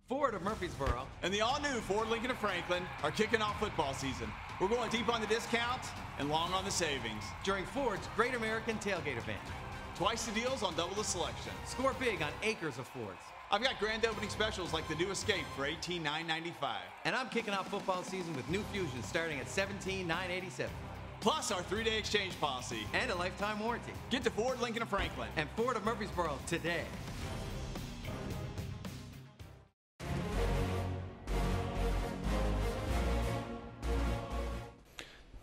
Ford of Murfreesboro, and the all-new Ford Lincoln of Franklin are kicking off football season. We're going deep on the discounts and long on the savings during Ford's Great American Tailgate event. Twice the deals on double the selection. Score big on acres of Fords. I've got grand opening specials like the new Escape for $18,995. And I'm kicking off football season with new Fusion starting at $17,987. Plus our 3-day exchange policy. And a lifetime warranty. Get to Ford Lincoln of Franklin. And Ford of Murfreesboro today.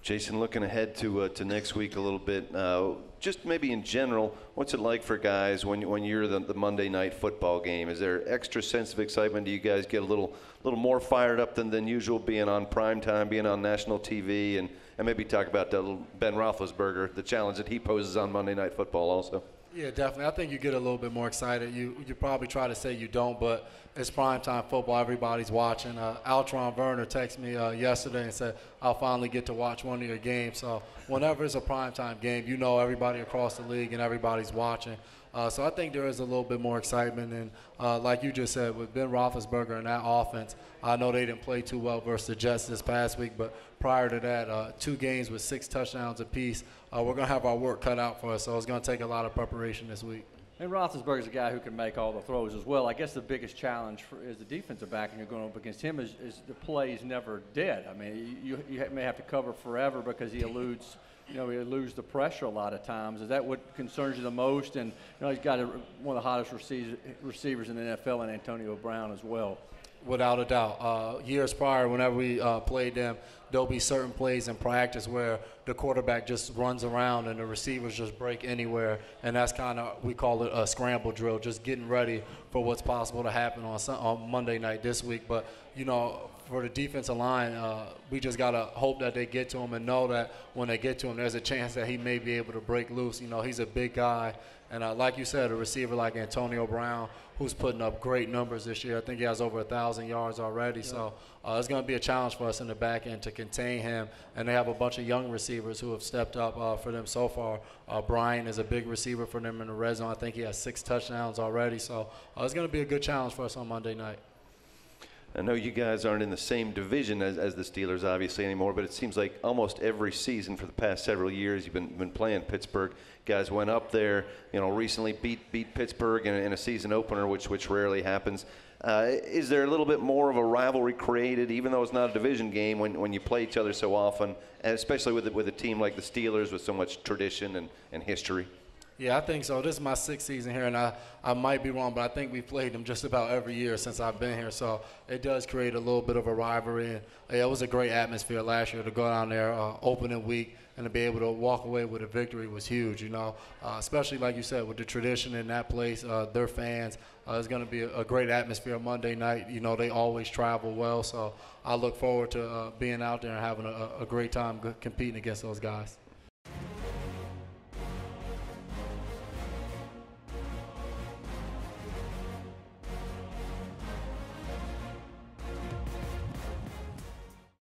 Jason, looking ahead to next week a little bit, just maybe in general, what's it like for guys when you're the Monday night football game? Is there extra sense of excitement? Do you guys get a little more fired up than usual, being on primetime, being on national TV, and maybe talk about Ben Roethlisberger, the challenge that he poses on Monday Night Football also? Yeah, definitely. I think you get a little bit more excited. You probably try to say you don't, but it's primetime football. Everybody's watching. Altron Werner texted me yesterday and said, I'll finally get to watch one of your games. So whenever it's a primetime game, you know everybody across the league and everybody's watching. So I think there is a little bit more excitement. And like you just said, with Ben Roethlisberger and that offense, I know they didn't play too well versus the Jets this past week, but prior to that, 2 games with 6 touchdowns apiece. We're going to have our work cut out for us, so it's going to take a lot of preparation this week. And Roethlisberger's a guy who can make all the throws as well. I guess the biggest challenge is the defensive back, and you're going up against him is the play's never dead. I mean, you may have to cover forever because he eludes. He eludes the pressure a lot of times. Is that what concerns you the most? And he's got one of the hottest receivers in the NFL, and Antonio Brown as well. Without a doubt. Years prior, whenever we played them, there'll be certain plays in practice where the quarterback just runs around and the receivers just break anywhere, and that's kind of, we call it a scramble drill, just getting ready for what's possible to happen on Monday night this week. But, for the defensive line, we just got to hope that they get to him and know that when they get to him, there's a chance that he may be able to break loose. He's a big guy. And like you said, a receiver like Antonio Brown, who's putting up great numbers this year. I think he has over 1,000 yards already. Yeah. So it's going to be a challenge for us in the back end to contain him. And they have a bunch of young receivers who have stepped up for them so far. Brian is a big receiver for them in the red zone. I think he has 6 touchdowns already. So it's going to be a good challenge for us on Monday night. I know you guys aren't in the same division as the Steelers, obviously, anymore, but it seems like almost every season for the past several years you've been playing Pittsburgh. Guys went up there, recently beat Pittsburgh in a season opener, which rarely happens. Is there a little bit more of a rivalry created, even though it's not a division game, when you play each other so often, and especially with a team like the Steelers with so much tradition and history? Yeah, I think so. This is my 6th season here, and I might be wrong, but I think we've played them just about every year since I've been here. So it does create a little bit of a rivalry. And it was a great atmosphere last year to go down there opening week and to be able to walk away with a victory was huge, especially like you said, with the tradition in that place, their fans. It's going to be a great atmosphere Monday night. They always travel well. So I look forward to being out there and having a great time competing against those guys.